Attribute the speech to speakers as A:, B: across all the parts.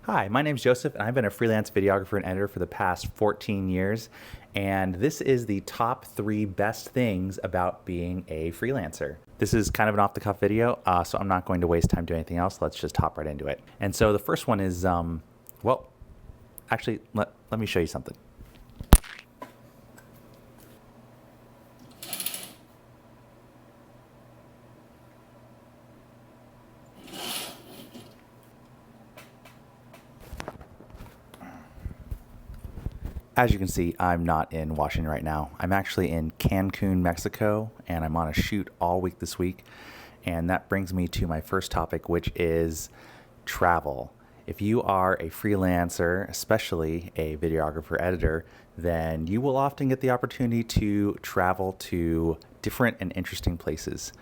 A: Hi, my name's Joseph, and I've been a freelance videographer and editor for the past 14 years. And this is the top 3 best things about being a freelancer. This is kind of an off-the-cuff video, so I'm not going to waste time doing anything else. Let's just hop right into it. And so the first one is, well, actually, let me show you something. As you can see, I'm not in Washington right now. I'm actually in Cancun, Mexico, and I'm on a shoot all week this week. And that brings me to my first topic, which is travel. If you are a freelancer, especially a videographer editor, then you will often get the opportunity to travel to different and interesting places.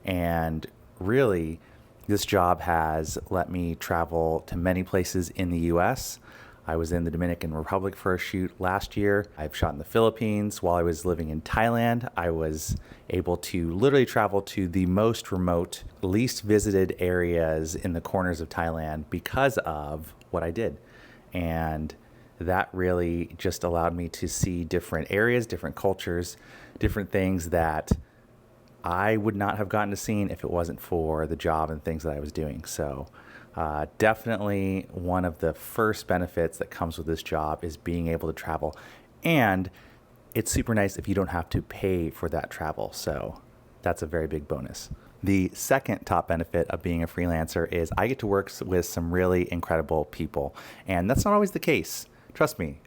A: And really, this job has let me travel to many places in the US. I was in the Dominican Republic for a shoot last year. I've shot in the Philippines. While I was living in Thailand, I was able to literally travel to the most remote, least visited areas in the corners of Thailand because of what I did. And that really just allowed me to see different areas, different cultures, different things that I would not have gotten to see if it wasn't for the job and things that I was doing. So definitely one of the first benefits that comes with this job is being able to travel. And it's super nice if you don't have to pay for that travel. So that's a very big bonus. The second top benefit of being a freelancer is I get to work with some really incredible people. And that's not always the case. Trust me.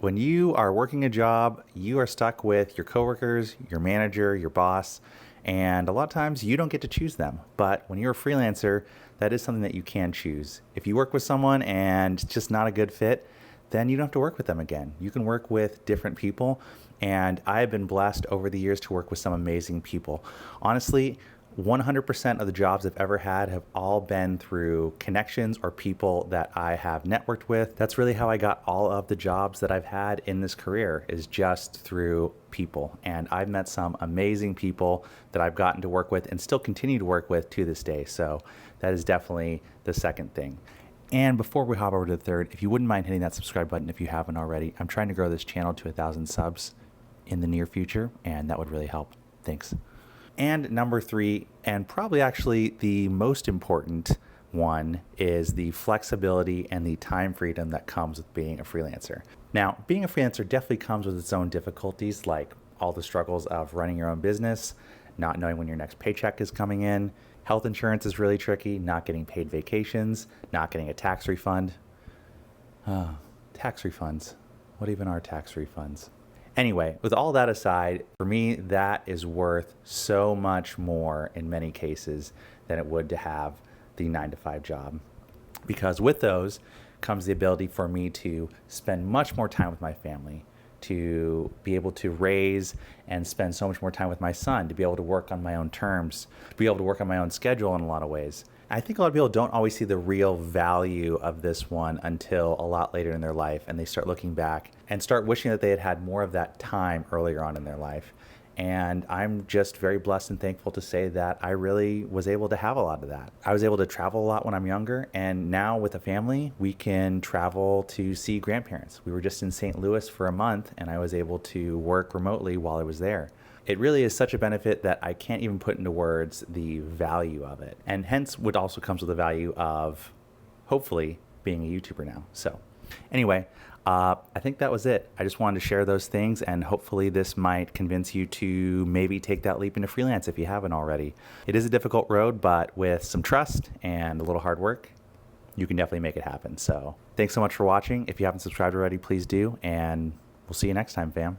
A: When you are working a job, you are stuck with your coworkers, your manager, your boss, and a lot of times you don't get to choose them. But when you're a freelancer, that is something that you can choose. If you work with someone and it's just not a good fit, then you don't have to work with them again. You can work with different people, and I have been blessed over the years to work with some amazing people. Honestly, 100% of the jobs I've ever had have all been through connections or people that I have networked with. That's really how I got all of the jobs that I've had in this career, is just through people. And I've met some amazing people that I've gotten to work with and still continue to work with to this day. So that is definitely the second thing. And before we hop over to the third, if you wouldn't mind hitting that subscribe button if you haven't already. I'm trying to grow this channel to 1,000 subs in the near future, and that would really help. Thanks. And number 3, and probably actually the most important one, is the flexibility and the time freedom that comes with being a freelancer. Now, being a freelancer definitely comes with its own difficulties, like all the struggles of running your own business, not knowing when your next paycheck is coming in. Health insurance is really tricky, not getting paid vacations, not getting a tax refund. Tax refunds. What even are tax refunds? Anyway, with all that aside, for me, that is worth so much more in many cases than it would to have the 9-to-5 job. Because with those comes the ability for me to spend much more time with my family, to be able to raise and spend so much more time with my son, to be able to work on my own terms, to be able to work on my own schedule in a lot of ways. I think a lot of people don't always see the real value of this one until a lot later in their life, and they start looking back and start wishing that they had had more of that time earlier on in their life. And I'm just very blessed and thankful to say that I really was able to have a lot of that. I was able to travel a lot when I'm younger, and now with a family, we can travel to see grandparents. We were just in St. Louis for a month, and I was able to work remotely while I was there. It really is such a benefit that I can't even put into words the value of it. And hence what also comes with the value of hopefully being a YouTuber now. So anyway, I think that was it. I just wanted to share those things, and hopefully this might convince you to maybe take that leap into freelance if you haven't already. It is a difficult road, but with some trust and a little hard work, you can definitely make it happen. So thanks so much for watching. If you haven't subscribed already, please do, and we'll see you next time, fam.